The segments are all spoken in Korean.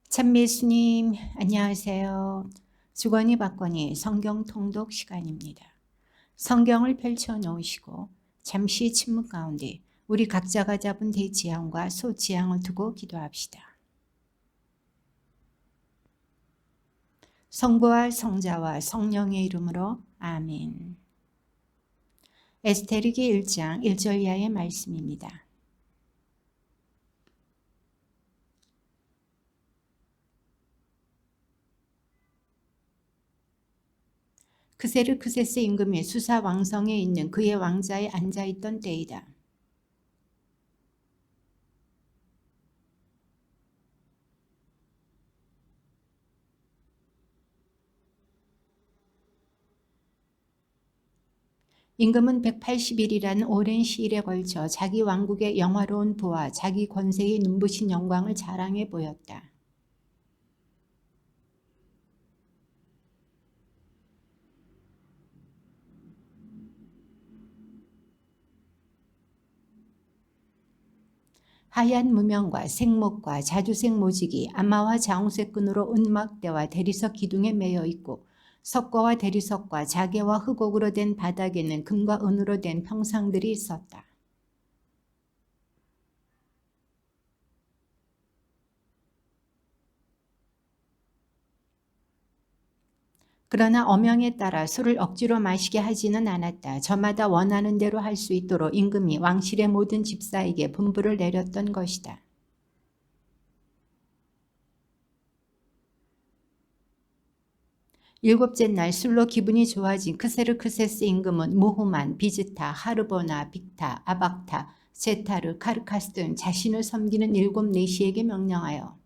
참 예수님, 안녕하세요. 주거니 받거니 성경 통독 시간입니다. 성경을 펼쳐 놓으시고 잠시 침묵 가운데 우리 각자가 잡은 대지향과 소지향을 두고 기도합시다. 성부와 성자와 성령의 이름으로 아멘. 에스테르기 1장 1절 이하의 말씀입니다. 크세르크세스 임금이 수사 왕성에 있는 그의 왕자에 앉아있던 때이다. 임금은 180일이라는 오랜 시일에 걸쳐 자기 왕국의 영화로운 부와 자기 권세의 눈부신 영광을 자랑해 보였다. 하얀 무명과 생목과 자주색 모직이 아마와 자홍색 끈으로 은막대와 대리석 기둥에 매여 있고 석고와 대리석과 자개와 흑옥으로 된 바닥에는 금과 은으로 된 평상들이 있었다. 그러나 엄형에 따라 술을 억지로 마시게 하지는 않았다. 저마다 원하는 대로 할 수 있도록 임금이 왕실의 모든 집사에게 분부를 내렸던 것이다. 일곱째 날 술로 기분이 좋아진 크세르크세스 임금은 무후만, 비즈타, 하르보나, 빅타, 아박타, 세타르, 카르카스 등 자신을 섬기는 일곱 내시에게 명령하여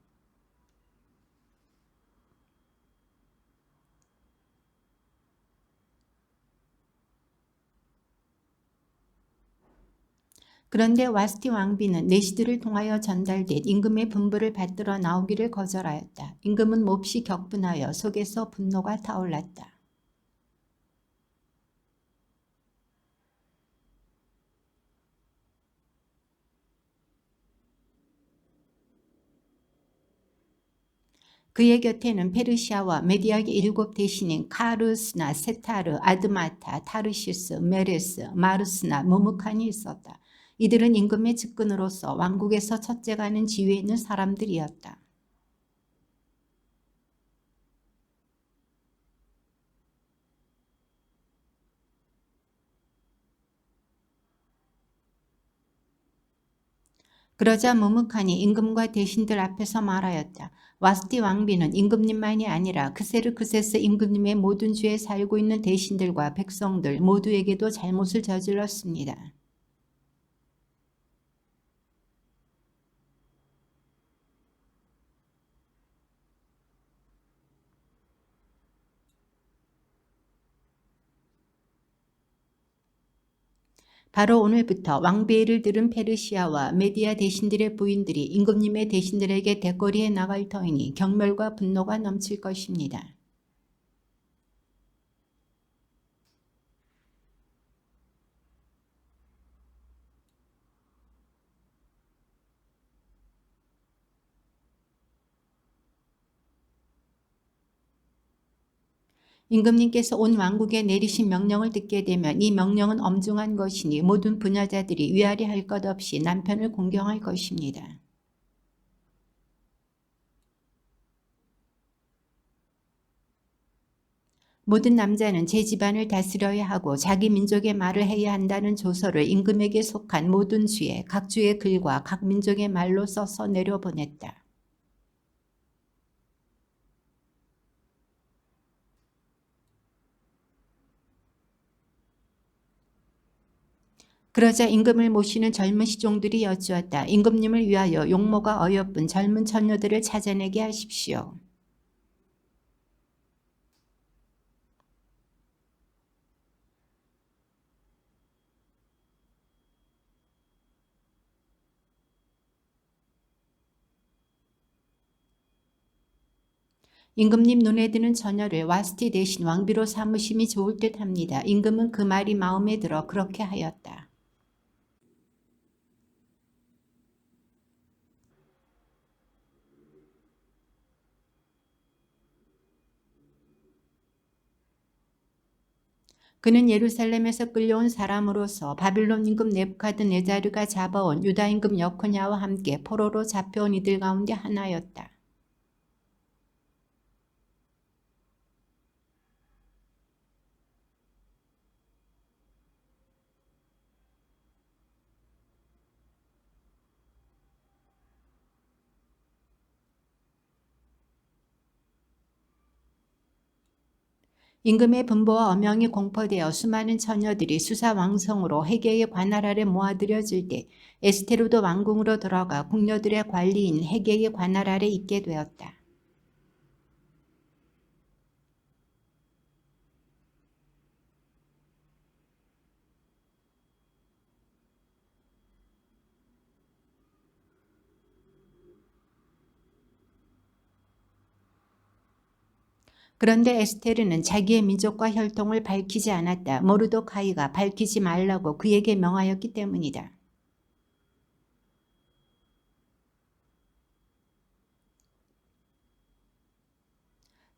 그런데 와스티 왕비는 내시들을 통하여 전달된 임금의 분부를 받들어 나오기를 거절하였다. 임금은 몹시 격분하여 속에서 분노가 타올랐다. 그의 곁에는 페르시아와 메디아의 일곱 대신인 카르스나 세타르, 아드마타, 타르시스, 메레스, 마르스나, 무무칸이 있었다. 이들은 임금의 측근으로서 왕국에서 첫째가 하는 지위에 있는 사람들이었다. 그러자 무무칸이 임금과 대신들 앞에서 말하였다. 와스티 왕비는 임금님만이 아니라 크세르크세스 임금님의 모든 주에 살고 있는 대신들과 백성들 모두에게도 잘못을 저질렀습니다. 바로 오늘부터 왕배를 들은 페르시아와 메디아 대신들의 부인들이 임금님의 대신들에게 대거리에 나갈 터이니 경멸과 분노가 넘칠 것입니다. 임금님께서 온 왕국에 내리신 명령을 듣게 되면 이 명령은 엄중한 것이니 모든 부녀자들이 위아래 할 것 없이 남편을 공경할 것입니다. 모든 남자는 제 집안을 다스려야 하고 자기 민족의 말을 해야 한다는 조서를 임금에게 속한 모든 주에 각 주의 글과 각 민족의 말로 써서 내려보냈다. 그러자 임금을 모시는 젊은 시종들이 여쭈었다. 임금님을 위하여 용모가 어여쁜 젊은 처녀들을 찾아내게 하십시오. 임금님 눈에 드는 처녀를 와스티 대신 왕비로 삼으심이 좋을 듯합니다. 임금은 그 말이 마음에 들어 그렇게 하였다. 그는 예루살렘에서 끌려온 사람으로서 바빌론 임금 네부갓네자르가 잡아온 유다 임금 여코냐와 함께 포로로 잡혀온 이들 가운데 하나였다. 임금의 분보와 엄명이 공포되어 수많은 처녀들이 수사왕성으로 헤게의 관할 아래 모아들여질 때 에스테르도 왕궁으로 들어가 궁녀들의 관리인 헤게의 관할 아래 있게 되었다. 그런데 에스테르는 자기의 민족과 혈통을 밝히지 않았다. 모르도카이가 밝히지 말라고 그에게 명하였기 때문이다.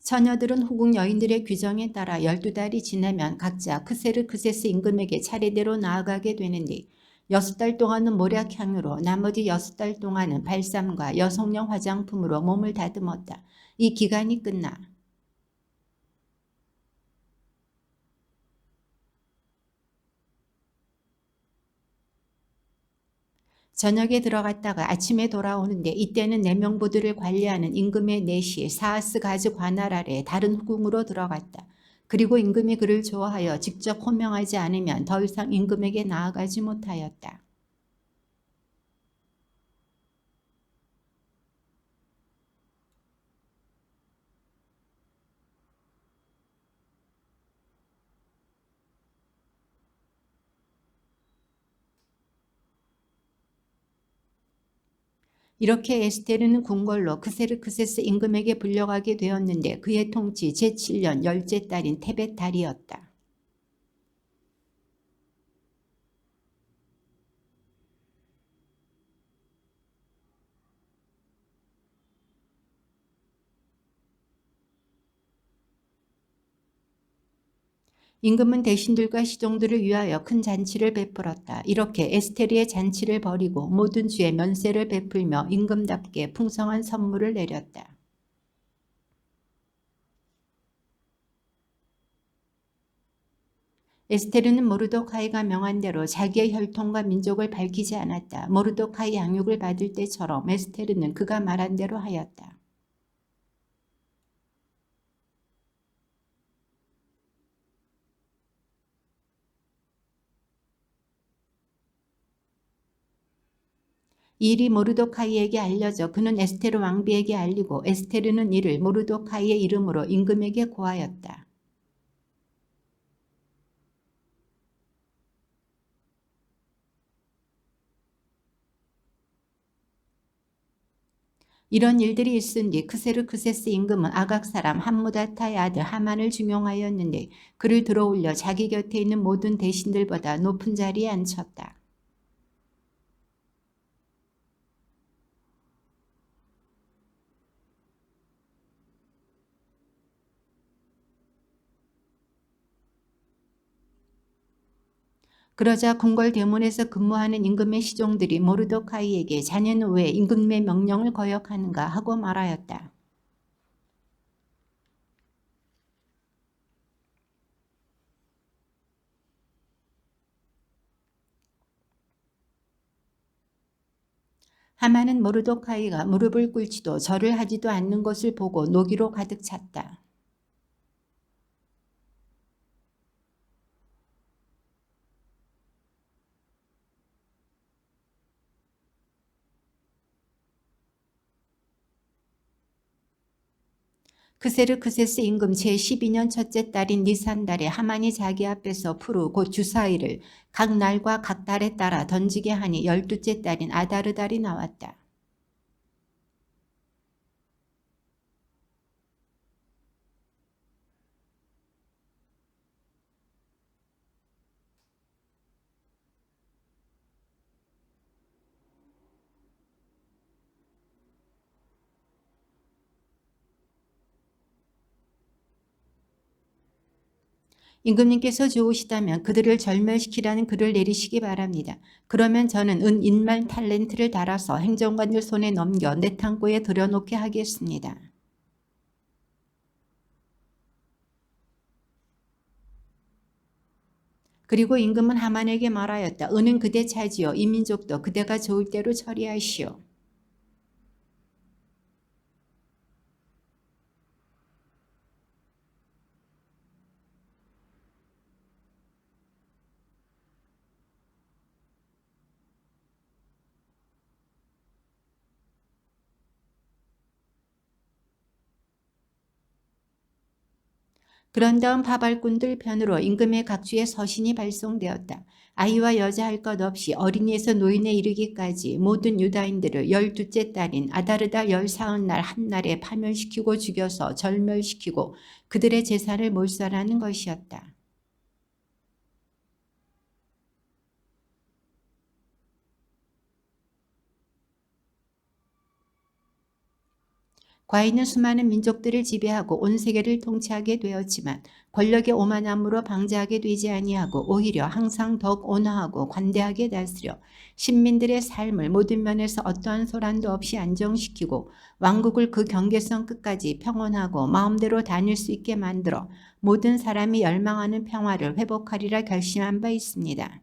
처녀들은 후궁 여인들의 규정에 따라 12달이 지나면 각자 크세르크세스 임금에게 차례대로 나아가게 되는데 6달 동안은 모략향유로 나머지 6달 동안은 발삼과 여성용 화장품으로 몸을 다듬었다. 이 기간이 끝나 저녁에 들어갔다가 아침에 돌아오는데 이때는 내명부들을 관리하는 임금의 내시 사하스 가즈 관할 아래 다른 후궁으로 들어갔다. 그리고 임금이 그를 좋아하여 직접 호명하지 않으면 더 이상 임금에게 나아가지 못하였다. 이렇게 에스테르는 궁궐로 크세르크세스 임금에게 불려가게 되었는데 그의 통치 제7년 10째 달인 테벳 달이었다. 임금은 대신들과 시종들을 위하여 큰 잔치를 베풀었다. 이렇게 에스테르의 잔치를 벌이고 모든 주에 면세를 베풀며 임금답게 풍성한 선물을 내렸다. 에스테르는 모르도카이가 명한 대로 자기의 혈통과 민족을 밝히지 않았다. 모르도카이 양육을 받을 때처럼 에스테르는 그가 말한 대로 하였다. 이 일이 모르도카이에게 알려져 그는 에스테르 왕비에게 알리고 에스테르는 이를 모르도카이의 이름으로 임금에게 고하였다. 이런 일들이 있은 뒤 크세르크세스 임금은 아각 사람 함무다타의 아들 하만을 중용하였는데 그를 들어올려 자기 곁에 있는 모든 대신들보다 높은 자리에 앉혔다. 그러자 궁궐 대문에서 근무하는 임금의 시종들이 모르도카이에게 자네는 왜 임금의 명령을 거역하는가 하고 말하였다. 하만은 모르도카이가 무릎을 꿇지도 절을 하지도 않는 것을 보고 노기로 가득 찼다. 크세르크세스 임금 제12년 첫째 달인 니산달에 하만이 자기 앞에서 푸르 곧 주사위를 각 날과 각 달에 따라 던지게 하니 12째 달인 아다르달이 나왔다. 임금님께서 좋으시다면 그들을 절멸시키라는 글을 내리시기 바랍니다. 그러면 저는 은 1만 탈렌트를 달아서 행정관들 손에 넘겨 내 창고에 들여놓게 하겠습니다. 그리고 임금은 하만에게 말하였다. 은은 그대 차지요. 이 민족도 그대가 좋을 대로 처리하시오. 그런 다음 바발꾼들 편으로 임금의 각주에 서신이 발송되었다. 아이와 여자 할 것 없이 어린이에서 노인에 이르기까지 모든 유다인들을 12째 달인 아다르다 14날 한날에 파멸시키고 죽여서 절멸시키고 그들의 재산을 몰살하는 것이었다. 과인은 수많은 민족들을 지배하고 온 세계를 통치하게 되었지만 권력의 오만함으로 방자하게 되지 아니하고 오히려 항상 더욱 온화하고 관대하게 다스려 신민들의 삶을 모든 면에서 어떠한 소란도 없이 안정시키고 왕국을 그 경계선 끝까지 평온하고 마음대로 다닐 수 있게 만들어 모든 사람이 열망하는 평화를 회복하리라 결심한 바 있습니다.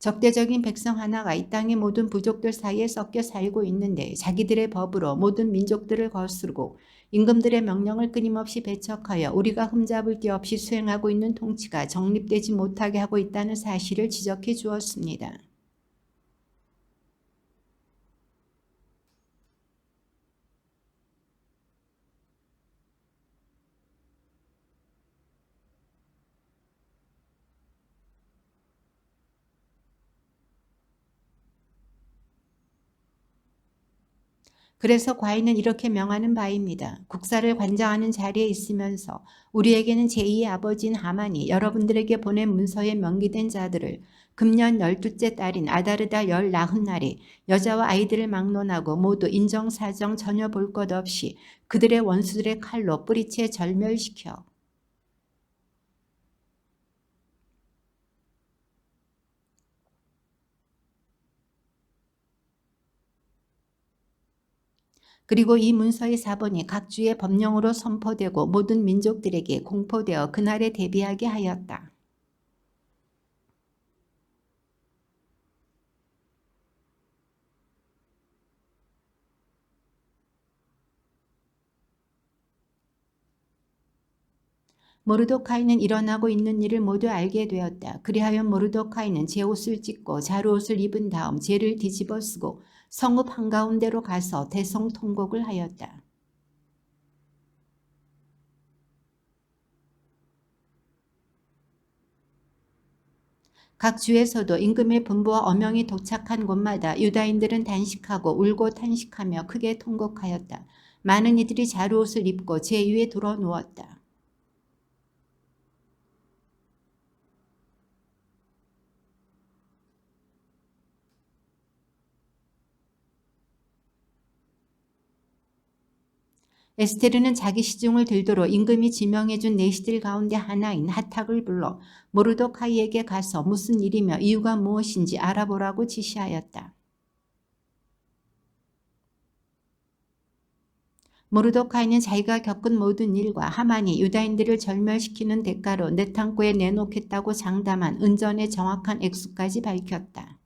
적대적인 백성 하나가 이 땅의 모든 부족들 사이에 섞여 살고 있는데 자기들의 법으로 모든 민족들을 거스르고 임금들의 명령을 끊임없이 배척하여 우리가 흠잡을 데 없이 수행하고 있는 통치가 정립되지 못하게 하고 있다는 사실을 지적해 주었습니다. 그래서 과인은 이렇게 명하는 바입니다. 국사를 관장하는 자리에 있으면서 우리에게는 제2의 아버지인 하만이 여러분들에게 보낸 문서에 명기된 자들을 금년 12째 달인 아다르다 열 나흔날에 여자와 아이들을 막론하고 모두 인정사정 전혀 볼 것 없이 그들의 원수들의 칼로 뿌리채 절멸시켜 그리고 이 문서의 사본이 각 주의 법령으로 선포되고 모든 민족들에게 공포되어 그날에 대비하게 하였다. 모르도카이는 일어나고 있는 일을 모두 알게 되었다. 그리하여 모르도카이는 제 옷을 찢고 자루옷을 입은 다음 제를 뒤집어 쓰고 성읍 한가운데로 가서 대성통곡을 하였다. 각 주에서도 임금의 분부와 어명이 도착한 곳마다 유다인들은 단식하고 울고 탄식하며 크게 통곡하였다. 많은 이들이 자루옷을 입고 제 위에 들어 누웠다. 에스테르는 자기 시중을 들도록 임금이 지명해준 내시들 가운데 하나인 하탁을 불러 모르도카이에게 가서 무슨 일이며 이유가 무엇인지 알아보라고 지시하였다. 모르도카이는 자기가 겪은 모든 일과 하만이 유다인들을 절멸시키는 대가로 내 창고에 내놓겠다고 장담한 은전의 정확한 액수까지 밝혔다.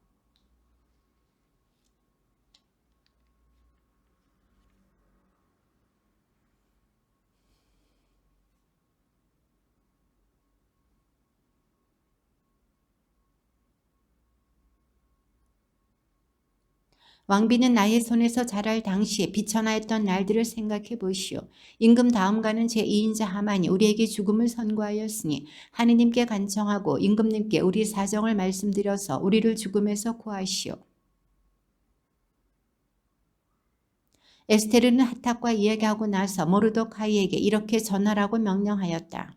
왕비는 나의 손에서 자랄 당시에 비천하였던 날들을 생각해 보시오. 임금 다음가는 제2인자 하만이 우리에게 죽음을 선고하였으니 하느님께 간청하고 임금님께 우리 사정을 말씀드려서 우리를 죽음에서 구하시오. 에스테르는 하탁과 이야기하고 나서 모르도카이에게 이렇게 전하라고 명령하였다.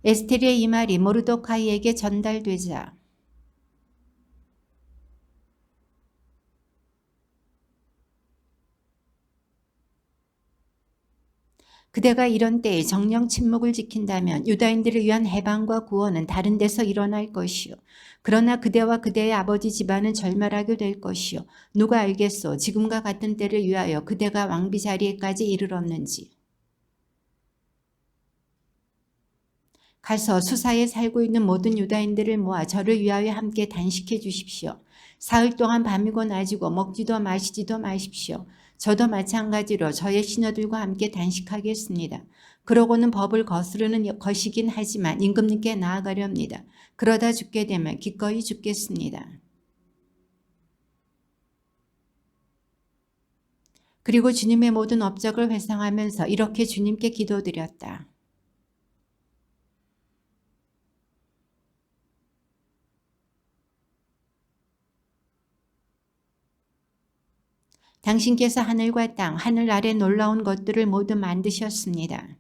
에스텔의 이 말이 모르도카이에게 전달되자 그대가 이런 때에 정령 침묵을 지킨다면 유다인들을 위한 해방과 구원은 다른 데서 일어날 것이요. 그러나 그대와 그대의 아버지 집안은 절멸하게 될 것이요. 누가 알겠소? 지금과 같은 때를 위하여 그대가 왕비 자리에까지 이르렀는지. 가서 수사에 살고 있는 모든 유다인들을 모아 저를 위하여 함께 단식해 주십시오. 사흘 동안 밤이고 낮이고 먹지도 마시지도 마십시오. 저도 마찬가지로 저의 시녀들과 함께 단식하겠습니다. 그러고는 법을 거스르는 것이긴 하지만 임금님께 나아가렵니다. 그러다 죽게 되면 기꺼이 죽겠습니다. 그리고 주님의 모든 업적을 회상하면서 이렇게 주님께 기도드렸다. 당신께서 하늘과 땅, 하늘 아래 놀라운 것들을 모두 만드셨습니다.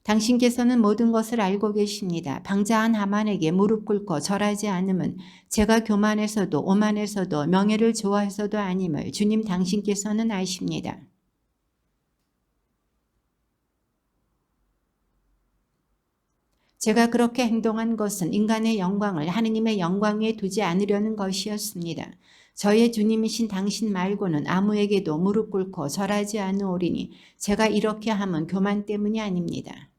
당신께서는 모든 것을 알고 계십니다. 방자한 하만에게 무릎 꿇고 절하지 않음은 제가 교만해서도 오만해서도 명예를 좋아해서도 아님을 주님 당신께서는 아십니다. 제가 그렇게 행동한 것은 인간의 영광을 하느님의 영광 위에 두지 않으려는 것이었습니다. 저의 주님이신 당신 말고는 아무에게도 무릎 꿇고 절하지 않으오리니 제가 이렇게 함은 교만 때문이 아닙니다.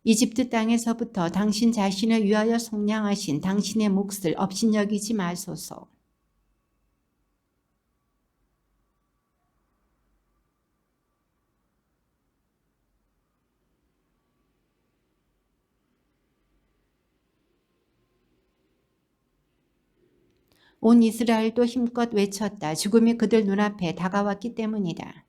이집트 땅에서부터 당신 자신을 위하여 속량하신 당신의 몫을 업신여기지 마소서. 온 이스라엘도 힘껏 외쳤다. 죽음이 그들 눈앞에 다가왔기 때문이다.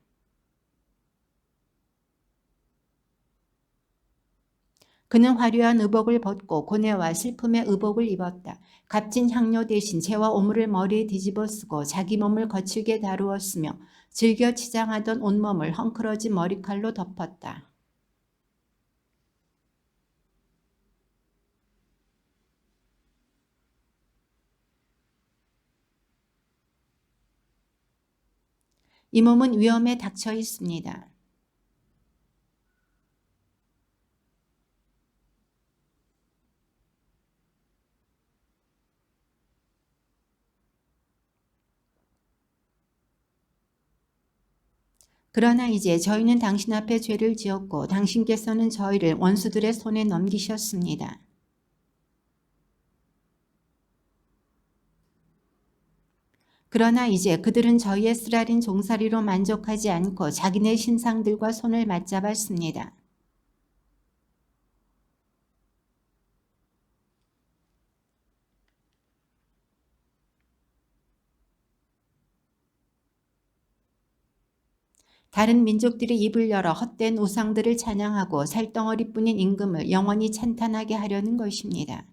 그는 화려한 의복을 벗고 고뇌와 슬픔의 의복을 입었다. 값진 향료 대신 재와 오물을 머리에 뒤집어 쓰고 자기 몸을 거칠게 다루었으며 즐겨 치장하던 온몸을 헝클어진 머리칼로 덮었다. 이 몸은 위험에 닥쳐 있습니다. 그러나 이제 저희는 당신 앞에 죄를 지었고 당신께서는 저희를 원수들의 손에 넘기셨습니다. 그러나 이제 그들은 저희의 쓰라린 종살이로 만족하지 않고 자기네 신상들과 손을 맞잡았습니다. 다른 민족들이 입을 열어 헛된 우상들을 찬양하고 살덩어리뿐인 임금을 영원히 찬탄하게 하려는 것입니다.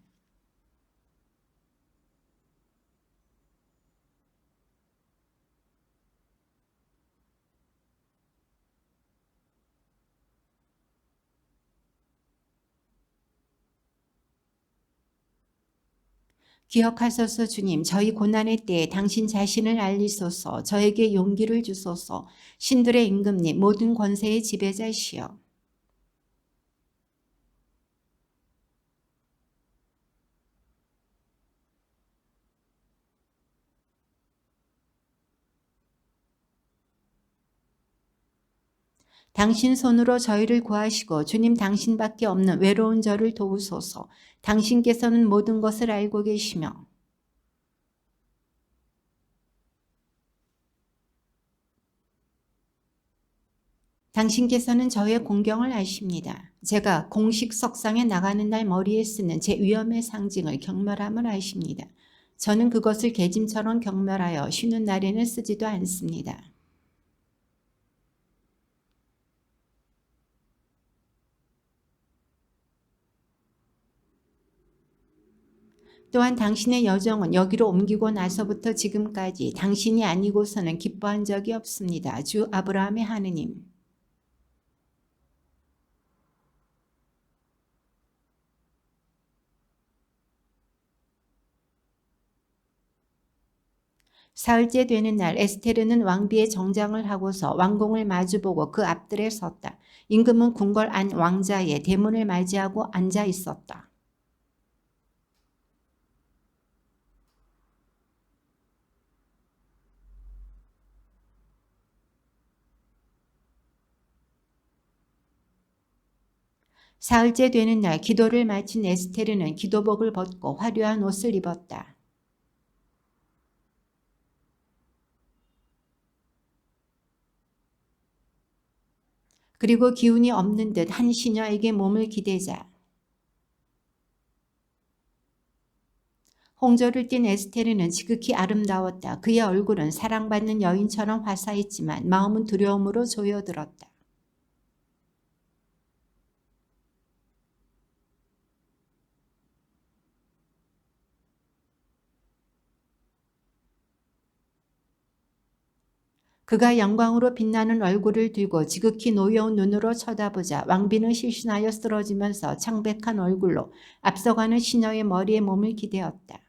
기억하소서 주님, 저희 고난의 때에 당신 자신을 알리소서. 저에게 용기를 주소서. 신들의 임금님, 모든 권세의 지배자시여. 당신 손으로 저희를 구하시고 주님 당신밖에 없는 외로운 저를 도우소서. 당신께서는 모든 것을 알고 계시며 당신께서는 저의 공경을 아십니다. 제가 공식 석상에 나가는 날 머리에 쓰는 제 위엄의 상징을 경멸함을 아십니다. 저는 그것을 계짐처럼 경멸하여 쉬는 날에는 쓰지도 않습니다. 또한 당신의 여정은 여기로 옮기고 나서부터 지금까지 당신이 아니고서는 기뻐한 적이 없습니다. 주 아브라함의 하느님. 사흘째 되는 날 에스테르는 왕비의 정장을 하고서 왕궁을 마주보고 그 앞들에 섰다. 임금은 궁궐 안 왕자의 대문을 맞이하고 앉아 있었다. 사흘째 되는 날 기도를 마친 에스테르는 기도복을 벗고 화려한 옷을 입었다. 그리고 기운이 없는 듯 한 시녀에게 몸을 기대자 홍조를 띤 에스테르는 지극히 아름다웠다. 그의 얼굴은 사랑받는 여인처럼 화사했지만 마음은 두려움으로 조여들었다. 그가 영광으로 빛나는 얼굴을 들고 지극히 노여운 눈으로 쳐다보자 왕비는 실신하여 쓰러지면서 창백한 얼굴로 앞서가는 시녀의 머리에 몸을 기대었다.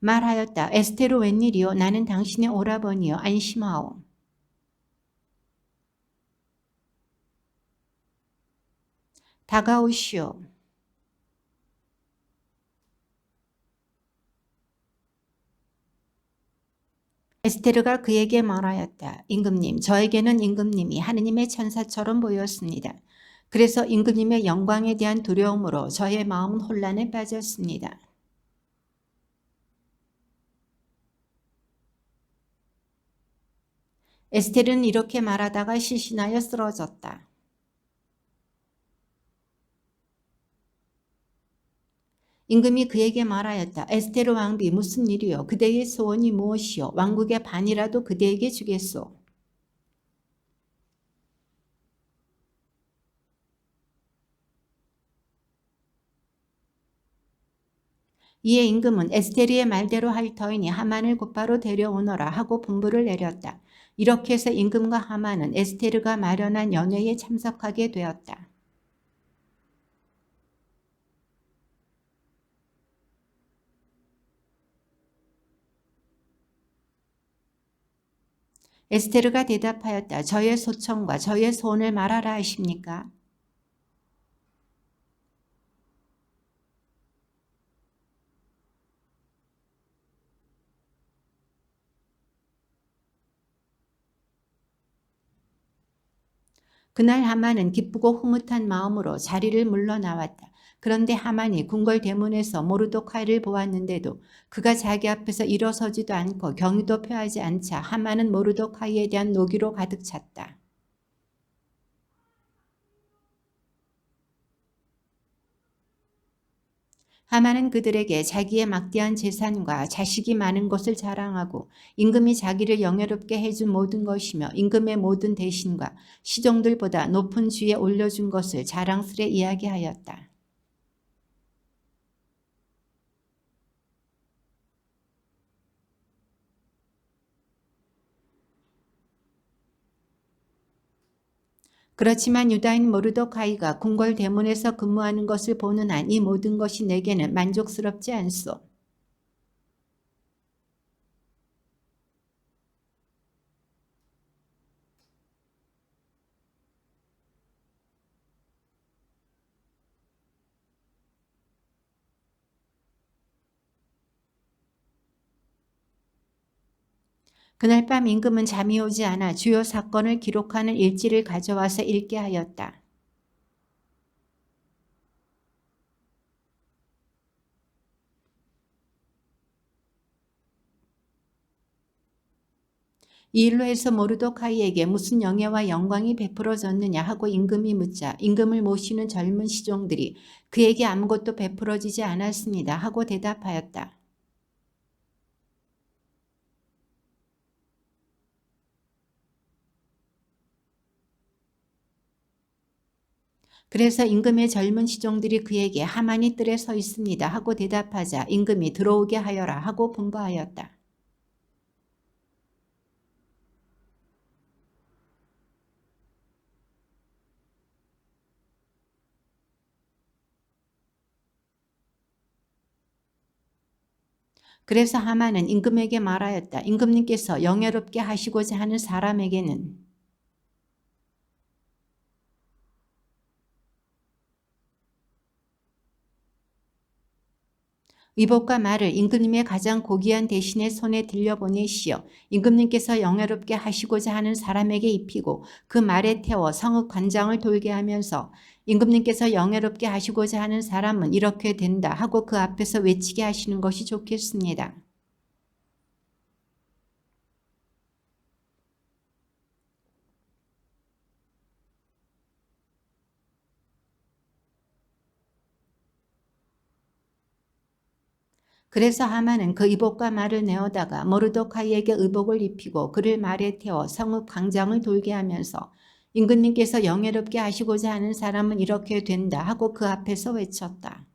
말하였다. 에스테르 웬일이요? 나는 당신의 오라버니요. 안심하오. 다가오시오. 에스테르가 그에게 말하였다. 임금님, 저에게는 임금님이 하느님의 천사처럼 보였습니다. 그래서 임금님의 영광에 대한 두려움으로 저의 마음은 혼란에 빠졌습니다. 에스테르는 이렇게 말하다가 실신하여 쓰러졌다. 임금이 그에게 말하였다. 에스테르 왕비 무슨 일이요? 그대의 소원이 무엇이요? 왕국의 반이라도 그대에게 주겠소. 이에 임금은 에스테르의 말대로 할 터이니 하만을 곧바로 데려오너라 하고 분부를 내렸다. 이렇게 해서 임금과 하만은 에스테르가 마련한 연회에 참석하게 되었다. 에스테르가 대답하였다. 저의 소청과 저의 소원을 말하라 하십니까? 그날 하만은 기쁘고 흐뭇한 마음으로 자리를 물러나왔다. 그런데 하만이 궁궐 대문에서 모르도카이를 보았는데도 그가 자기 앞에서 일어서지도 않고 경의도 표하지 않자 하만은 모르도카이에 대한 노기로 가득 찼다. 하만은 그들에게 자기의 막대한 재산과 자식이 많은 것을 자랑하고 임금이 자기를 영예롭게 해준 모든 것이며 임금의 모든 대신과 시종들보다 높은 주에 올려준 것을 자랑스레 이야기하였다. 그렇지만 유다인 모르도카이가 궁궐 대문에서 근무하는 것을 보는 한 이 모든 것이 내게는 만족스럽지 않소. 그날 밤 임금은 잠이 오지 않아 주요 사건을 기록하는 일지를 가져와서 읽게 하였다. 이 일로 해서 모르도카이에게 무슨 영예와 영광이 베풀어졌느냐 하고 임금이 묻자 임금을 모시는 젊은 시종들이 그에게 아무것도 베풀어지지 않았습니다 하고 대답하였다. 그래서 임금의 젊은 시종들이 그에게 하만이 뜰에 서 있습니다 하고 대답하자 임금이 들어오게 하여라 하고 분부하였다. 그래서 하만은 임금에게 말하였다. 임금님께서 영예롭게 하시고자 하는 사람에게는 의복과 말을 임금님의 가장 고귀한 대신의 손에 들려보내시어 임금님께서 영예롭게 하시고자 하는 사람에게 입히고 그 말에 태워 성읍 관장을 돌게 하면서 임금님께서 영예롭게 하시고자 하는 사람은 이렇게 된다 하고 그 앞에서 외치게 하시는 것이 좋겠습니다. 그래서 하만은 그 의복과 말을 내어다가 모르도카이에게 의복을 입히고 그를 말에 태워 성읍 광장을 돌게 하면서 임금님께서 영예롭게 하시고자 하는 사람은 이렇게 된다 하고 그 앞에서 외쳤다.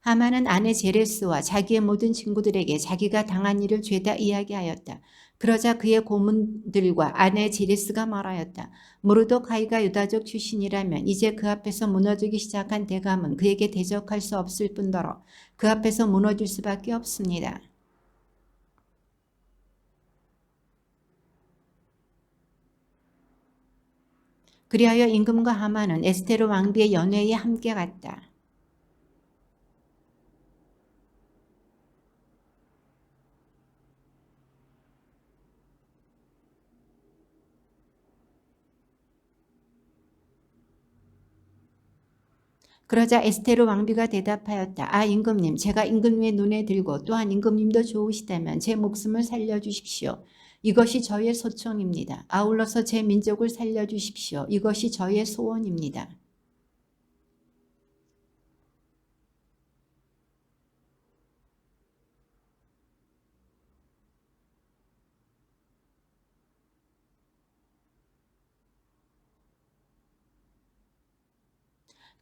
하만은 아내 제레스와 자기의 모든 친구들에게 자기가 당한 일을 죄다 이야기하였다. 그러자 그의 고문들과 아내 제레스가 말하였다. 모르도카이가 유다족 출신이라면 이제 그 앞에서 무너지기 시작한 대감은 그에게 대적할 수 없을 뿐더러 그 앞에서 무너질 수밖에 없습니다. 그리하여 임금과 하만은 에스테르 왕비의 연회에 함께 갔다. 그러자 에스테르 왕비가 대답하였다. 아 임금님 제가 임금님의 눈에 들고 또한 임금님도 좋으시다면 제 목숨을 살려주십시오. 이것이 저의 소청입니다. 아울러서 제 민족을 살려주십시오. 이것이 저의 소원입니다.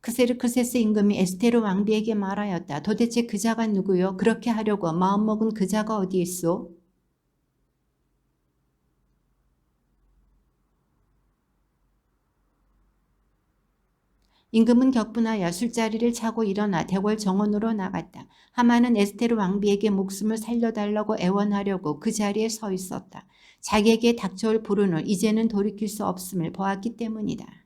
크세르크세스 임금이 에스테르 왕비에게 말하였다. 도대체 그 자가 누구요? 그렇게 하려고 마음먹은 그 자가 어디 있소? 임금은 격분하여 술자리를 차고 일어나 대궐 정원으로 나갔다. 하만은 에스테르 왕비에게 목숨을 살려달라고 애원하려고 그 자리에 서 있었다. 자기에게 닥쳐올 불운을 이제는 돌이킬 수 없음을 보았기 때문이다.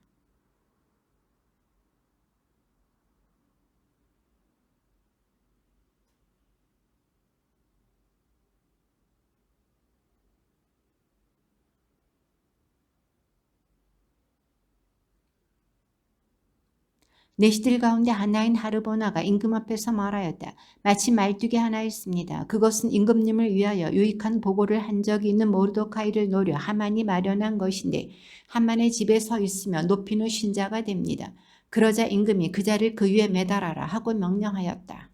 내 시들 가운데 하나인 하르보나가 임금 앞에서 말하였다. 마치 말뚝이 하나 있습니다. 그것은 임금님을 위하여 유익한 보고를 한 적이 있는 모르도카이를 노려 하만이 마련한 것인데 하만의 집에 서 있으면 높이는 신자가 됩니다. 그러자 임금이 그 자를 그 위에 매달아라 하고 명령하였다.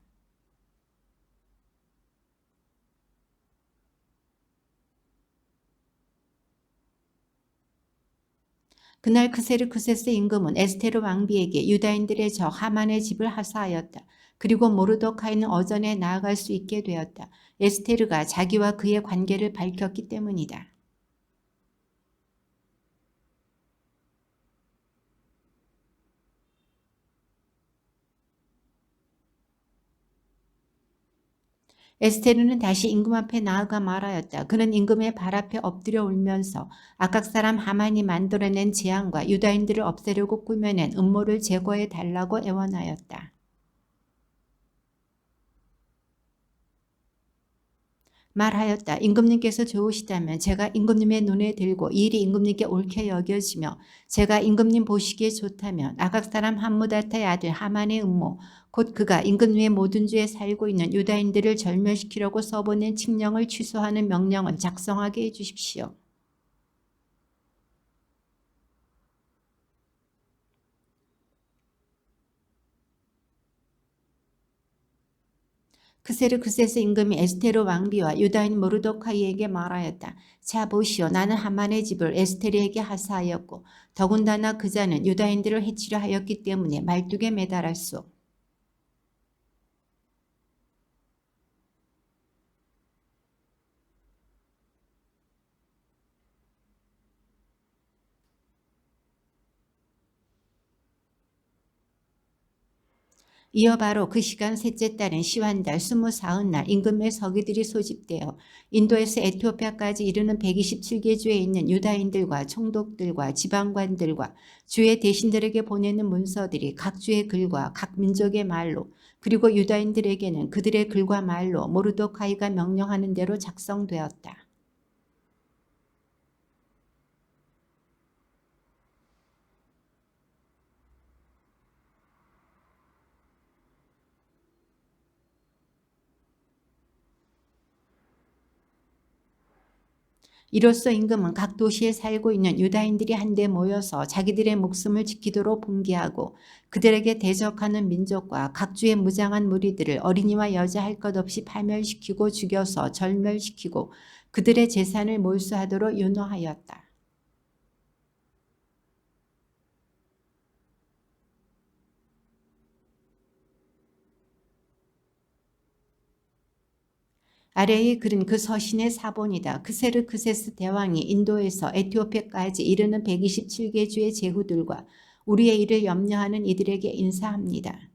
그날 크세르크세스 임금은 에스테르 왕비에게 유다인들의 적 하만의 집을 하사하였다. 그리고 모르도카이는 어전에 나아갈 수 있게 되었다. 에스테르가 자기와 그의 관계를 밝혔기 때문이다. 에스테르는 다시 임금 앞에 나아가 말하였다. 그는 임금의 발 앞에 엎드려 울면서 아각 사람 하만이 만들어낸 재앙과 유다인들을 없애려고 꾸며낸 음모를 제거해 달라고 애원하였다. 말하였다. 임금님께서 좋으시다면 제가 임금님의 눈에 들고 이 일이 임금님께 옳게 여겨지며 제가 임금님 보시기에 좋다면 아각 사람 함무다타의 아들 하만의 음모 곧 그가 임금님의 모든 주에 살고 있는 유다인들을 절멸시키려고 써보낸 칙령을 취소하는 명령을 작성하게 해주십시오. 크세르크세스 임금이 에스테르 왕비와 유다인 모르도카이에게 말하였다. 자 보시오. 나는 하만의 집을 에스테르에게 하사하였고 더군다나 그자는 유다인들을 해치려 하였기 때문에 말뚝에 매달았소. 이어 바로 그 시간 셋째 달인 시환달 24날 임금의 서기들이 소집되어 인도에서 에티오피아까지 이르는 127개 주에 있는 유다인들과 총독들과 지방관들과 주의 대신들에게 보내는 문서들이 각 주의 글과 각 민족의 말로 그리고 유다인들에게는 그들의 글과 말로 모르도카이가 명령하는 대로 작성되었다. 이로써 임금은 각 도시에 살고 있는 유다인들이 한데 모여서 자기들의 목숨을 지키도록 봉기하고 그들에게 대적하는 민족과 각 주의 무장한 무리들을 어린이와 여자 할 것 없이 파멸시키고 죽여서 절멸시키고 그들의 재산을 몰수하도록 윤호하였다. 아래의 글은 그 서신의 사본이다. 크세르크세스 대왕이 인도에서 에티오피아까지 이르는 127개 주의 제후들과 우리의 일을 염려하는 이들에게 인사합니다.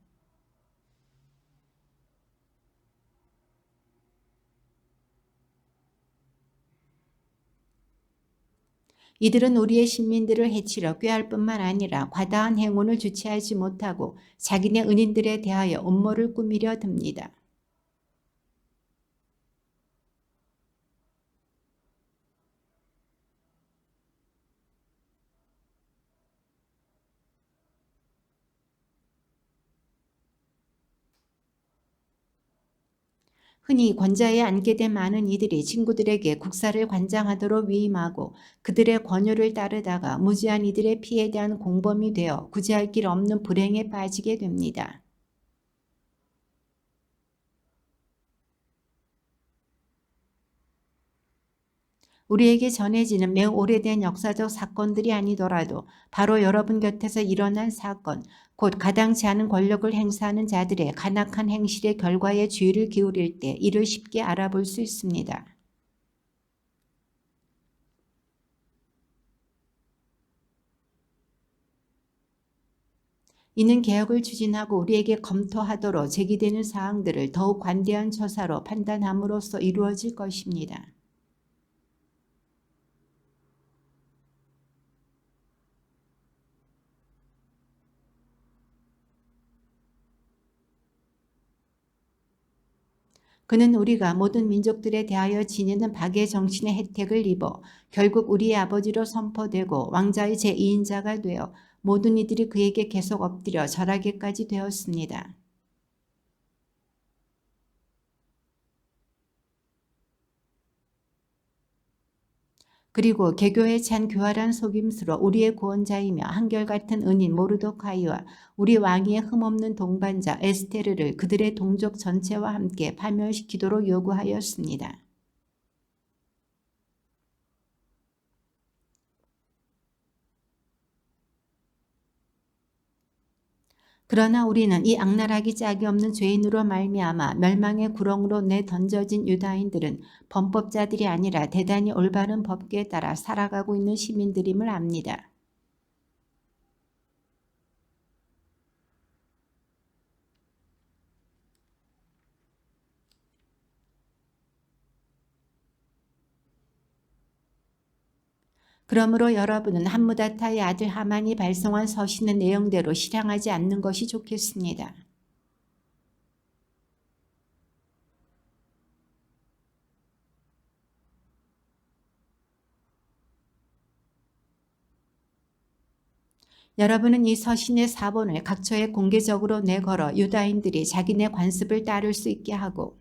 이들은 우리의 신민들을 해치려 꾀할 뿐만 아니라 과다한 행운을 주체하지 못하고 자기네 은인들에 대하여 음모를 꾸미려 듭니다. 흔히 권좌에 앉게 된 많은 이들이 친구들에게 국사를 관장하도록 위임하고 그들의 권유를 따르다가 무지한 이들의 피에 대한 공범이 되어 구제할 길 없는 불행에 빠지게 됩니다. 우리에게 전해지는 매우 오래된 역사적 사건들이 아니더라도 바로 여러분 곁에서 일어난 사건, 곧 가당치 않은 권력을 행사하는 자들의 간악한 행실의 결과에 주의를 기울일 때 이를 쉽게 알아볼 수 있습니다. 이는 개혁을 추진하고 우리에게 검토하도록 제기되는 사항들을 더욱 관대한 처사로 판단함으로써 이루어질 것입니다. 그는 우리가 모든 민족들에 대하여 지니는 박의 정신의 혜택을 입어 결국 우리의 아버지로 선포되고 왕자의 제2인자가 되어 모든 이들이 그에게 계속 엎드려 절하게까지 되었습니다. 그리고 개교에 찬 교활한 속임수로 우리의 구원자이며 한결같은 은인 모르도카이와 우리 왕위의 흠없는 동반자 에스테르를 그들의 동족 전체와 함께 파멸시키도록 요구하였습니다. 그러나 우리는 이 악랄하기 짝이 없는 죄인으로 말미암아 멸망의 구렁으로 내던져진 유다인들은 범법자들이 아니라 대단히 올바른 법궤에 따라 살아가고 있는 시민들임을 압니다. 그러므로 여러분은 함무다타의 아들 하만이 발송한 서신의 내용대로 실행하지 않는 것이 좋겠습니다. 여러분은 이 서신의 사본을 각처에 공개적으로 내걸어 유다인들이 자기네 관습을 따를 수 있게 하고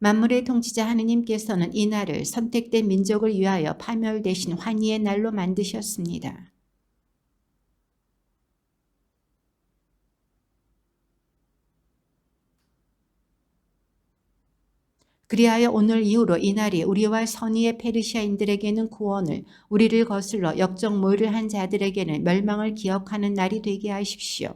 만물의 통치자 하느님께서는 이 날을 선택된 민족을 위하여 파멸되신 환희의 날로 만드셨습니다. 그리하여 오늘 이후로 이 날이 우리와 선의의 페르시아인들에게는 구원을, 우리를 거슬러 역적 모의를 한 자들에게는 멸망을 기억하는 날이 되게 하십시오.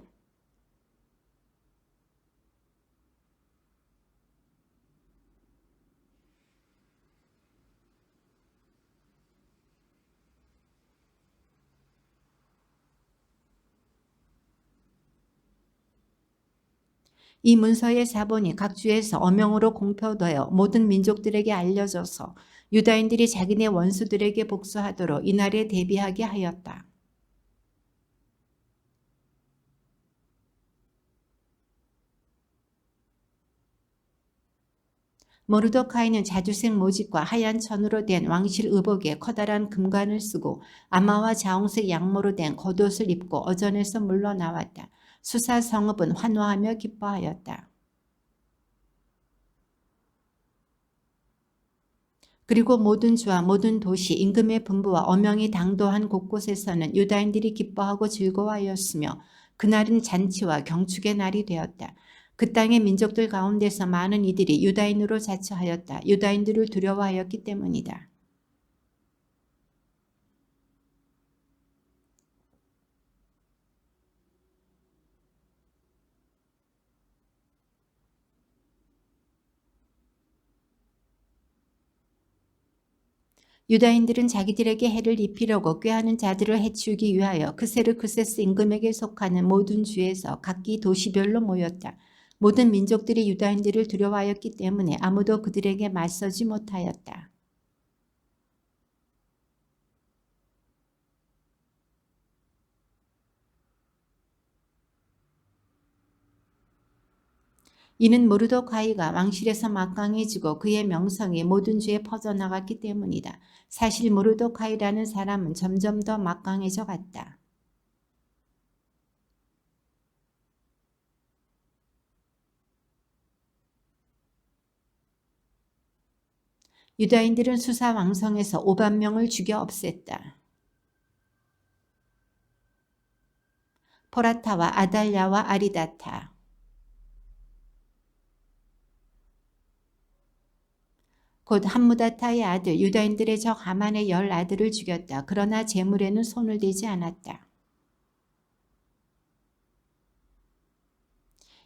이 문서의 사본이 각 주에서 어명으로 공표되어 모든 민족들에게 알려져서 유다인들이 자기네 원수들에게 복수하도록 이날에 대비하게 하였다. 모르도카이는 자주색 모직과 하얀 천으로 된 왕실 의복에 커다란 금관을 쓰고 아마와 자홍색 양모로 된 겉옷을 입고 어전에서 물러나왔다. 수사 성읍은 환호하며 기뻐하였다. 그리고 모든 주와 모든 도시, 임금의 분부와 어명이 당도한 곳곳에서는 유다인들이 기뻐하고 즐거워하였으며 그날은 잔치와 경축의 날이 되었다. 그 땅의 민족들 가운데서 많은 이들이 유다인으로 자처하였다. 유다인들을 두려워하였기 때문이다. 유다인들은 자기들에게 해를 입히려고 꾀하는 자들을 해치우기 위하여 크세르크세스 임금에게 속하는 모든 주에서 각기 도시별로 모였다. 모든 민족들이 유다인들을 두려워하였기 때문에 아무도 그들에게 맞서지 못하였다. 이는 모르도카이가 왕실에서 막강해지고 그의 명성이 모든 주에 퍼져나갔기 때문이다. 사실 모르도카이라는 사람은 점점 더 막강해져 갔다. 유다인들은 수사 왕성에서 5만 명을 죽여 없앴다. 포라타와 아달랴와 아리다타, 곧 함무다타의 아들 유다인들의 적 하만의 10 아들을 죽였다. 그러나 재물에는 손을 대지 않았다.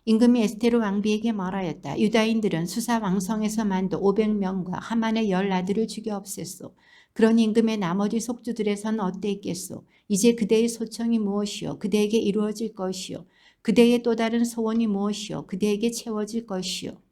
임금이 에스테르 왕비에게 말하였다. 유다인들은 수사 왕성에서만도 500명과 하만의 10 아들을 죽여 없앴소. 그러니 임금의 나머지 속주들에서는 어땠겠소? 이제 그대의 소청이 무엇이요? 그대에게 이루어질 것이요? 그대의 또 다른 소원이 무엇이요? 그대에게 채워질 것이요?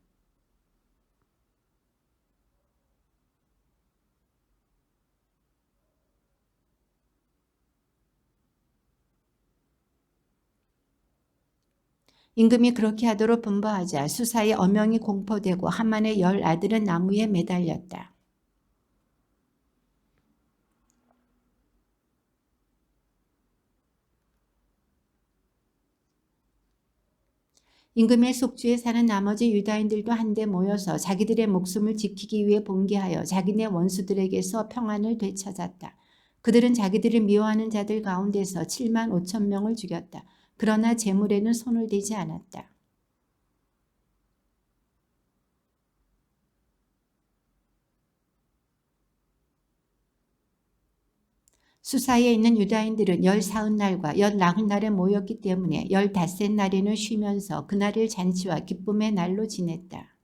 임금이 그렇게 하도록 분부하자 수사의 어명이 공포되고 하만의 10 아들은 나무에 매달렸다. 임금의 속주에 사는 나머지 유다인들도 한데 모여서 자기들의 목숨을 지키기 위해 봉기하여 자기네 원수들에게서 평안을 되찾았다. 그들은 자기들을 미워하는 자들 가운데서 7만 5천 명을 죽였다. 그러나 재물에는 손을 대지 않았다. 수사에 있는 유다인들은 14날과 14날에 모였기 때문에 15날에는 쉬면서 그날을 잔치와 기쁨의 날로 지냈다.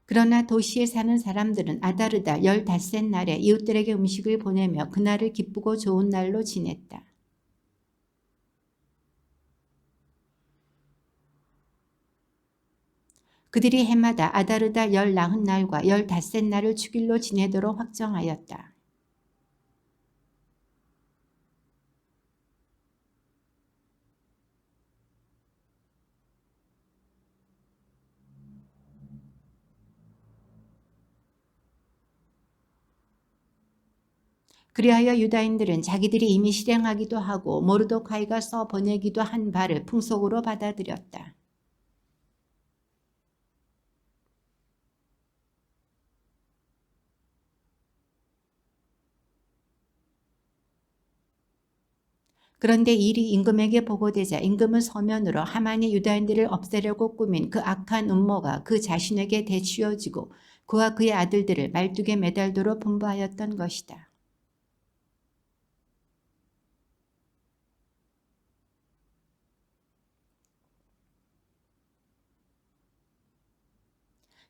그러나 도시에 사는 사람들은 아다르달 15날에 이웃들에게 음식을 보내며 그날을 기쁘고 좋은 날로 지냈다. 그들이 해마다 아다르달 14날과 15날을 축일로 지내도록 확정하였다. 그리하여 유다인들은 자기들이 이미 실행하기도 하고 모르도카이가 써 보내기도 한 바를 풍속으로 받아들였다. 그런데 일이 임금에게 보고되자 임금은 서면으로 하만이 유다인들을 없애려고 꾸민 그 악한 음모가 그 자신에게 되치어지고 그와 그의 아들들을 말뚝에 매달도록 분부하였던 것이다.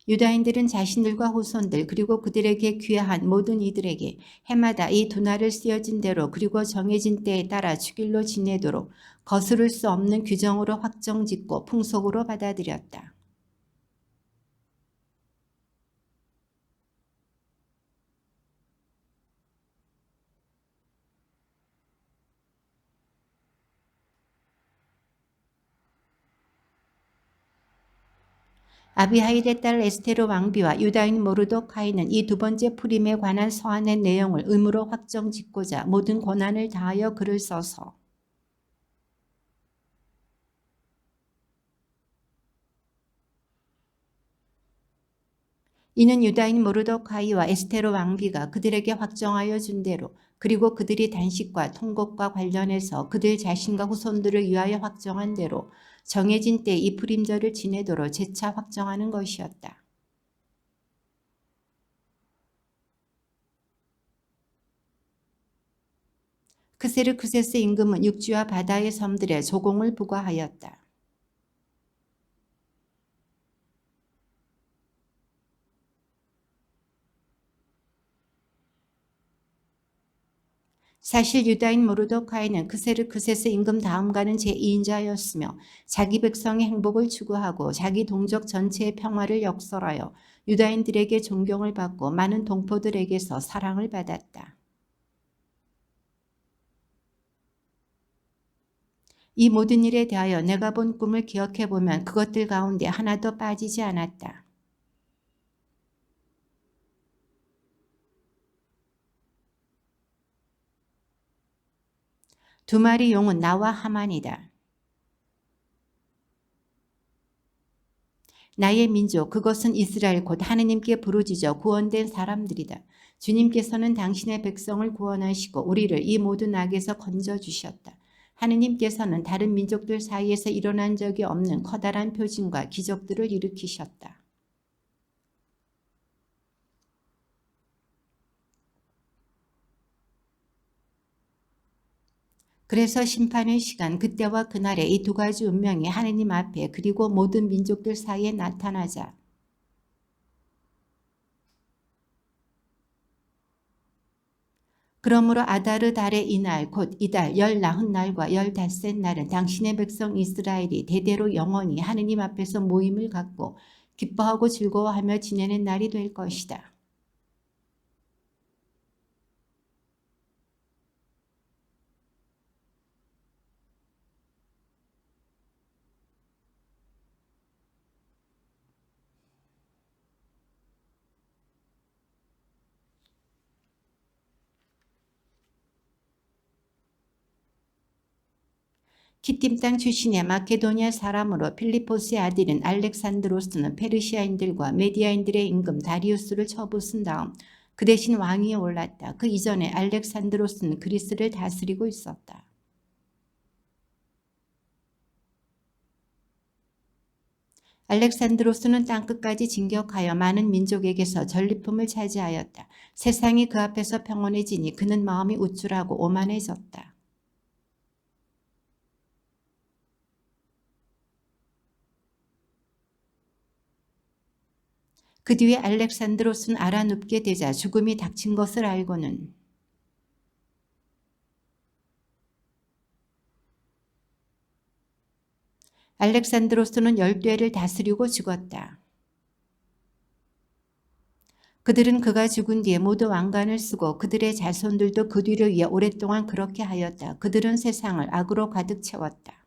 유다인들은 자신들과 후손들 그리고 그들에게 귀한 모든 이들에게 해마다 이 두날을 쓰여진 대로 그리고 정해진 때에 따라 축일로 지내도록 거스를 수 없는 규정으로 확정짓고 풍속으로 받아들였다. 아비하일의 딸 에스테르 왕비와 유다인 모르도카이는 이 두 번째 풀임에 관한 서한의 내용을 의무로 확정짓고자 모든 권한을 다하여 글을 써서 이는 유다인 모르도카이와 에스테르 왕비가 그들에게 확정하여 준 대로 그리고 그들이 단식과 통곡과 관련해서 그들 자신과 후손들을 위하여 확정한 대로 정해진 때 이 풀임절을 지내도록 재차 확정하는 것이었다. 크세르크세스 임금은 육지와 바다의 섬들에 조공을 부과하였다. 사실 유다인 모르도카이는 크세르크세스 임금 다음가는 제2인자였으며 자기 백성의 행복을 추구하고 자기 동족 전체의 평화를 역설하여 유다인들에게 존경을 받고 많은 동포들에게서 사랑을 받았다. 이 모든 일에 대하여 내가 본 꿈을 기억해보면 그것들 가운데 하나도 빠지지 않았다. 두 마리 용은 나와 하만이다. 나의 민족 그것은 이스라엘 곧 하느님께 부르짖어 구원된 사람들이다. 주님께서는 당신의 백성을 구원하시고 우리를 이 모든 악에서 건져주셨다. 하느님께서는 다른 민족들 사이에서 일어난 적이 없는 커다란 표징과 기적들을 일으키셨다. 그래서 심판의 시간 그때와 그날에 이 두 가지 운명이 하느님 앞에 그리고 모든 민족들 사이에 나타나자 그러므로 아다르 달의 이날 곧 이달 19날과 15날은 당신의 백성 이스라엘이 대대로 영원히 하느님 앞에서 모임을 갖고 기뻐하고 즐거워하며 지내는 날이 될 것이다. 키팀 땅 출신의 마케도니아 사람으로 필리포스의 아들인 알렉산드로스는 페르시아인들과 메디아인들의 임금 다리우스를 쳐부순 다음 그 대신 왕위에 올랐다. 그 이전에 알렉산드로스는 그리스를 다스리고 있었다. 알렉산드로스는 땅끝까지 진격하여 많은 민족에게서 전리품을 차지하였다. 세상이 그 앞에서 평온해지니 그는 마음이 우쭐하고 오만해졌다. 그 뒤에 알렉산드로스는 알아눕게 되자 죽음이 닥친 것을 알고는 알렉산드로스는 12회를 다스리고 죽었다. 그들은 그가 죽은 뒤에 모두 왕관을 쓰고 그들의 자손들도 그 뒤를 위해 오랫동안 그렇게 하였다. 그들은 세상을 악으로 가득 채웠다.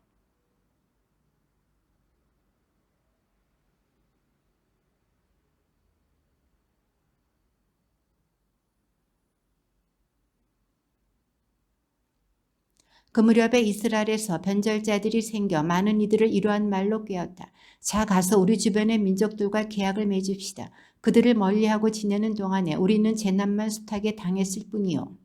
그 무렵에 이스라엘에서 변절자들이 생겨 많은 이들을 이러한 말로 꾀었다. 자, 가서 우리 주변의 민족들과 계약을 맺읍시다. 그들을 멀리하고 지내는 동안에 우리는 재난만 숱하게 당했을 뿐이요.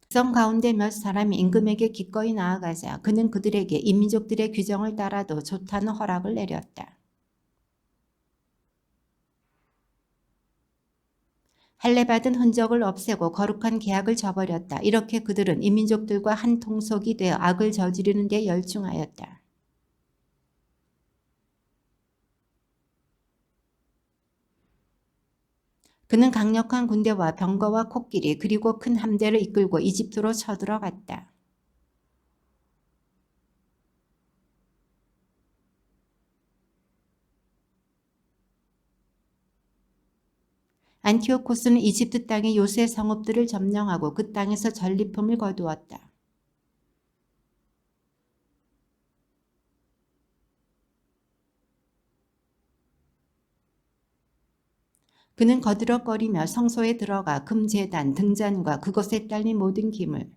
백성 가운데 몇 사람이 임금에게 기꺼이 나아가자 그는 그들에게 이 민족들의 규정을 따라도 좋다는 허락을 내렸다. 할례받은 흔적을 없애고 거룩한 계약을 저버렸다. 이렇게 그들은 이 민족들과 한 통속이 되어 악을 저지르는 데 열중하였다. 그는 강력한 군대와 병거와 코끼리 그리고 큰 함대를 이끌고 이집트로 쳐들어갔다. 안티오코스는 이집트 땅의 요새 성읍들을 점령하고 그 땅에서 전리품을 거두었다. 그는 거드럭거리며 성소에 들어가 금제단, 등잔과 그것에 딸린 모든 기물,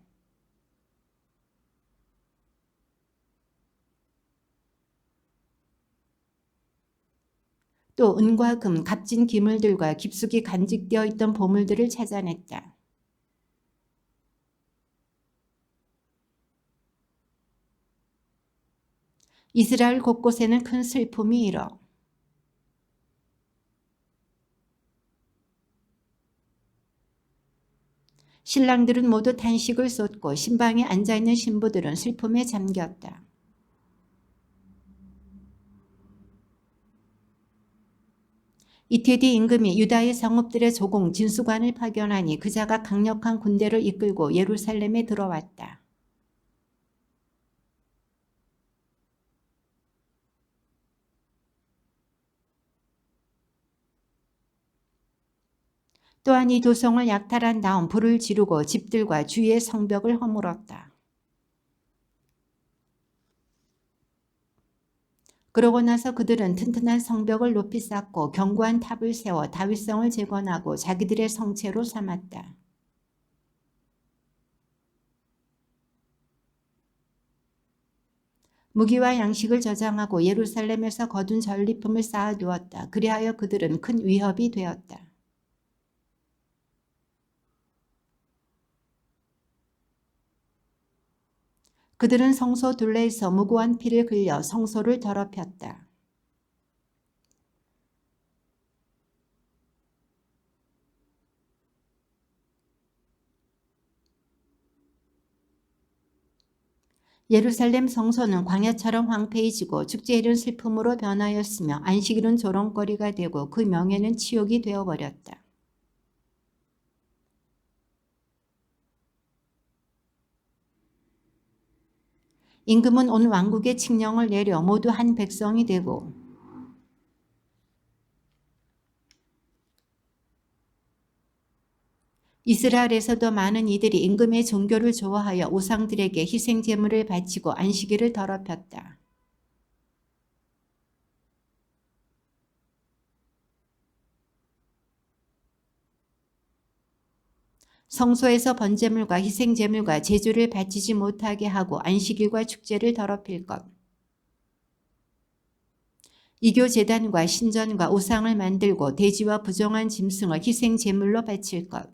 또 은과 금, 값진 기물들과 깊숙이 간직되어 있던 보물들을 찾아냈다. 이스라엘 곳곳에는 큰 슬픔이 일어 신랑들은 모두 탄식을 쏟고 신방에 앉아있는 신부들은 슬픔에 잠겼다. 이틀 뒤 임금이 유다의 성읍들의 조공 진수관을 파견하니 그자가 강력한 군대를 이끌고 예루살렘에 들어왔다. 또한 이 도성을 약탈한 다음 불을 지르고 집들과 주위의 성벽을 허물었다. 그러고 나서 그들은 튼튼한 성벽을 높이 쌓고 견고한 탑을 세워 다윗성을 재건하고 자기들의 성체로 삼았다. 무기와 양식을 저장하고 예루살렘에서 거둔 전리품을 쌓아두었다. 그리하여 그들은 큰 위협이 되었다. 그들은 성소 둘레에서 무고한 피를 흘려 성소를 더럽혔다. 예루살렘 성소는 광야처럼 황폐해지고 축제일은 슬픔으로 변하였으며 안식일은 조롱거리가 되고 그 명예는 치욕이 되어버렸다. 임금은 온 왕국에 칙령을 내려 모두 한 백성이 되고 이스라엘에서도 많은 이들이 임금의 종교를 좋아하여 우상들에게 희생 제물을 바치고 안식일을 더럽혔다. 성소에서 번제물과 희생제물과 제주를 바치지 못하게 하고 안식일과 축제를 더럽힐 것. 이교 제단과 신전과 우상을 만들고 돼지와 부정한 짐승을 희생제물로 바칠 것.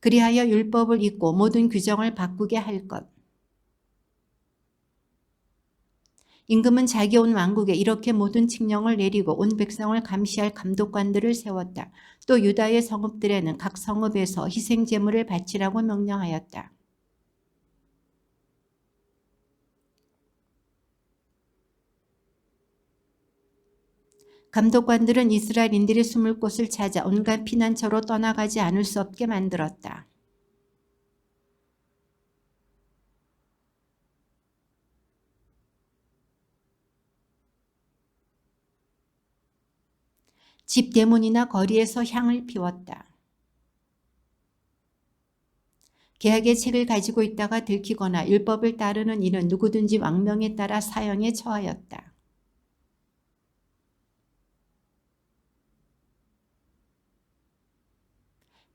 그리하여 율법을 잊고 모든 규정을 바꾸게 할 것. 임금은 자기 온 왕국에 이렇게 모든 칙령을 내리고 온 백성을 감시할 감독관들을 세웠다. 또 유다의 성읍들에는 각 성읍에서 희생제물을 바치라고 명령하였다. 감독관들은 이스라엘인들이 숨을 곳을 찾아 온갖 피난처로 떠나가지 않을 수 없게 만들었다. 집 대문이나 거리에서 향을 피웠다. 계약의 책을 가지고 있다가 들키거나 율법을 따르는 이는 누구든지 왕명에 따라 사형에 처하였다.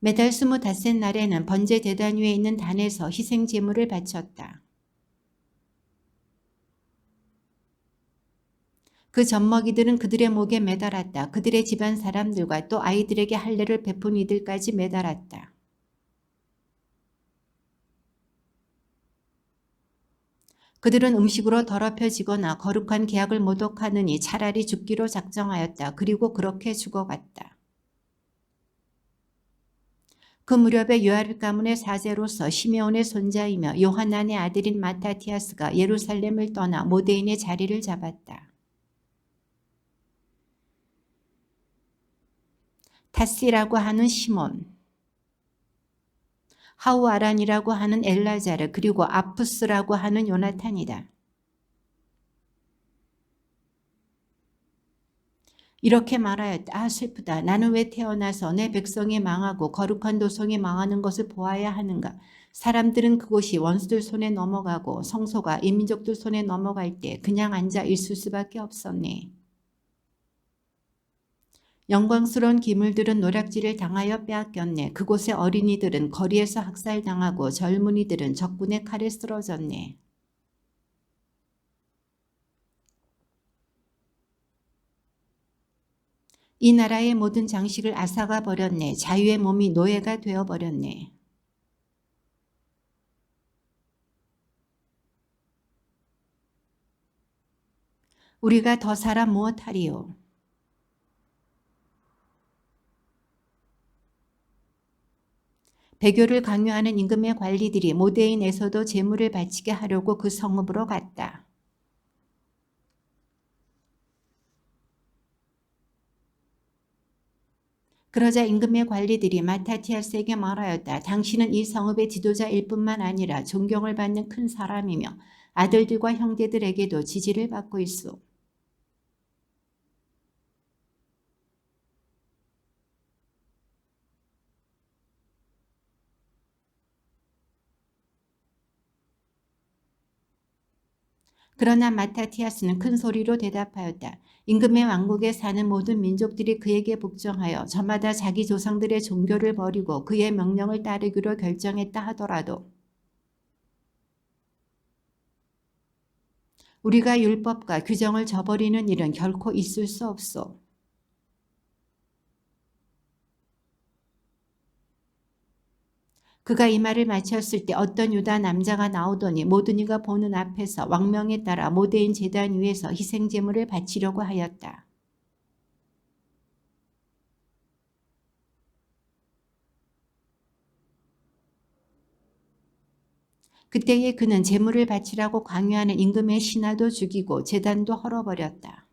매달 25 날에는 번제 대단 위에 있는 단에서 희생 제물을 바쳤다. 그 젖먹이들은 그들의 목에 매달았다. 그들의 집안 사람들과 또 아이들에게 할례를 베푼 이들까지 매달았다. 그들은 음식으로 더럽혀지거나 거룩한 계약을 모독하느니 차라리 죽기로 작정하였다. 그리고 그렇게 죽어갔다. 그 무렵에 요아립 가문의 사제로서 시메온의 손자이며 요하난의 아들인 마타티아스가 예루살렘을 떠나 모데인의 자리를 잡았다. 타시라고 하는 시몬, 하우아란이라고 하는 엘라자르, 그리고 아푸스라고 하는 요나탄이다. 이렇게 말하였다. 아, 슬프다. 나는 왜 태어나서 내 백성이 망하고 거룩한 도성이 망하는 것을 보아야 하는가. 사람들은 그곳이 원수들 손에 넘어가고 성소가 이민족들 손에 넘어갈 때 그냥 앉아 있을 수밖에 없었네. 영광스러운 기물들은 노략질을 당하여 빼앗겼네. 그곳의 어린이들은 거리에서 학살당하고 젊은이들은 적군의 칼에 쓰러졌네. 이 나라의 모든 장식을 앗아가 버렸네. 자유의 몸이 노예가 되어버렸네. 우리가 더 살아 무엇하리요. 배교를 강요하는 임금의 관리들이 모데인에서도 제물을 바치게 하려고 그 성읍으로 갔다. 그러자 임금의 관리들이 마타티아스에게 말하였다. 당신은 이 성읍의 지도자일 뿐만 아니라 존경을 받는 큰 사람이며 아들들과 형제들에게도 지지를 받고 있소. 그러나 마타티아스는 큰 소리로 대답하였다. 임금의 왕국에 사는 모든 민족들이 그에게 복종하여 저마다 자기 조상들의 종교를 버리고 그의 명령을 따르기로 결정했다 하더라도 우리가 율법과 규정을 저버리는 일은 결코 있을 수 없소. 그가 이 말을 마쳤을 때 어떤 유다 남자가 나오더니 모든 이가 보는 앞에서 왕명에 따라 모데인 제단 위에서 희생제물을 바치려고 하였다. 그때에 그는 제물을 바치라고 강요하는 임금의 신하도 죽이고 제단도 헐어버렸다.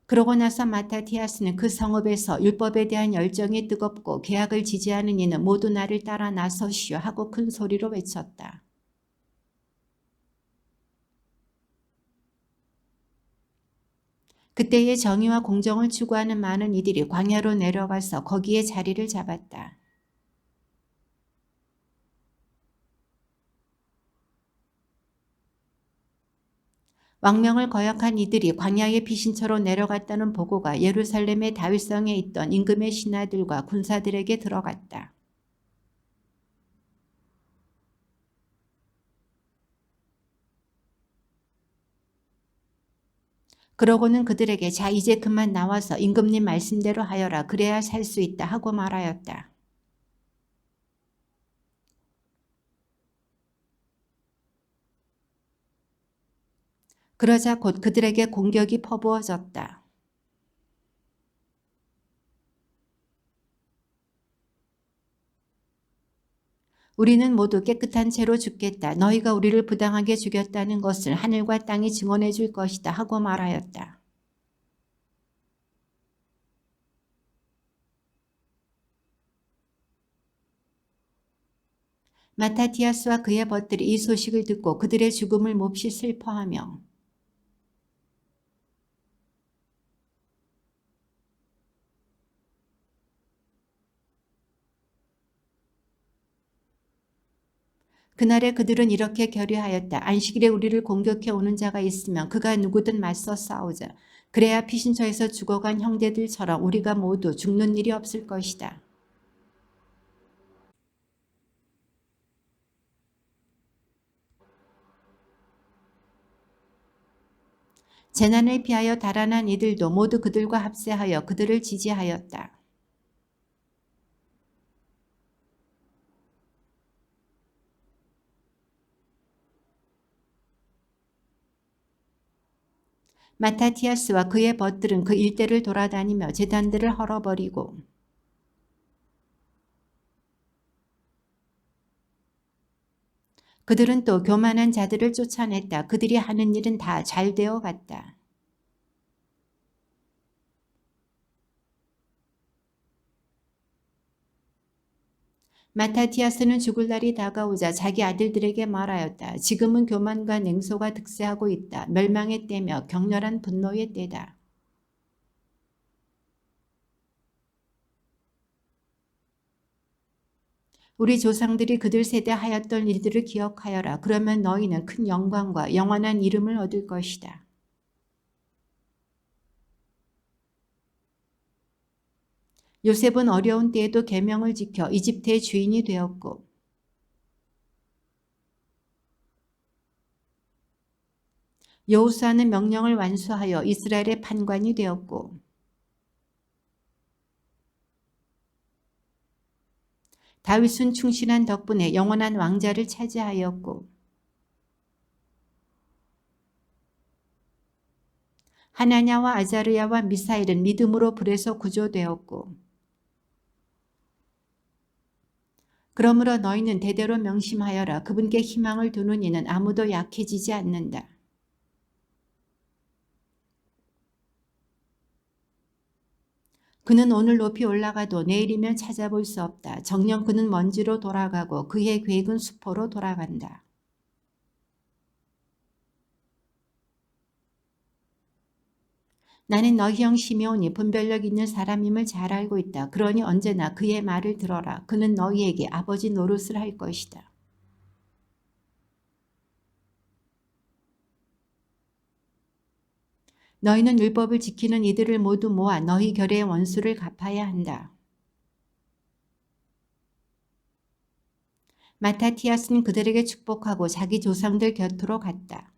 그러고 나서 마타티아스는 그 성읍에서 율법에 대한 열정이 뜨겁고 계약을 지지하는 이는 모두 나를 따라 나서시오 하고 큰 소리로 외쳤다. 그때에 정의와 공정을 추구하는 많은 이들이 광야로 내려가서 거기에 자리를 잡았다. 왕명을 거역한 이들이 광야의 피신처로 내려갔다는 보고가 예루살렘의 다윗성에 있던 임금의 신하들과 군사들에게 들어갔다. 그러고는 그들에게 자 이제 그만 나와서 임금님 말씀대로 하여라 그래야 살 수 있다 하고 말하였다. 그러자 곧 그들에게 공격이 퍼부어졌다. 우리는 모두 깨끗한 채로 죽겠다. 너희가 우리를 부당하게 죽였다는 것을 하늘과 땅이 증언해 줄 것이다 하고 말하였다. 마타티아스와 그의 벗들이 이 소식을 듣고 그들의 죽음을 몹시 슬퍼하며 그날에 그들은 이렇게 결의하였다. 안식일에 우리를 공격해 오는 자가 있으면 그가 누구든 맞서 싸우자. 그래야 피신처에서 죽어간 형제들처럼 우리가 모두 죽는 일이 없을 것이다. 재난을 피하여 달아난 이들도 모두 그들과 합세하여 그들을 지지하였다. 마타티아스와 그의 벗들은 그 일대를 돌아다니며 제단들을 헐어버리고 그들은 또 교만한 자들을 쫓아냈다. 그들이 하는 일은 다 잘 되어 갔다. 마타티아스는 죽을 날이 다가오자 자기 아들들에게 말하였다. 지금은 교만과 냉소가 득세하고 있다. 멸망의 때며 격렬한 분노의 때다. 우리 조상들이 그들 세대 하였던 일들을 기억하여라. 그러면 너희는 큰 영광과 영원한 이름을 얻을 것이다. 요셉은 어려운 때에도 계명을 지켜 이집트의 주인이 되었고 여호수아는 명령을 완수하여 이스라엘의 판관이 되었고 다윗은 충실한 덕분에 영원한 왕자를 차지하였고 하나냐와 아자르야와 미사일은 믿음으로 불에서 구조되었고 그러므로 너희는 대대로 명심하여라. 그분께 희망을 두는 이는 아무도 약해지지 않는다. 그는 오늘 높이 올라가도 내일이면 찾아볼 수 없다. 정녕 그는 먼지로 돌아가고 그의 계획은 수포로 돌아간다. 나는 너희 형 시므온이 분별력 있는 사람임을 잘 알고 있다. 그러니 언제나 그의 말을 들어라. 그는 너희에게 아버지 노릇을 할 것이다. 너희는 율법을 지키는 이들을 모두 모아 너희 결의 원수를 갚아야 한다. 마타티아스는 그들에게 축복하고 자기 조상들 곁으로 갔다.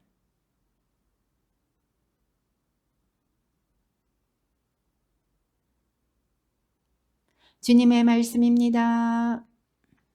주님의 말씀입니다.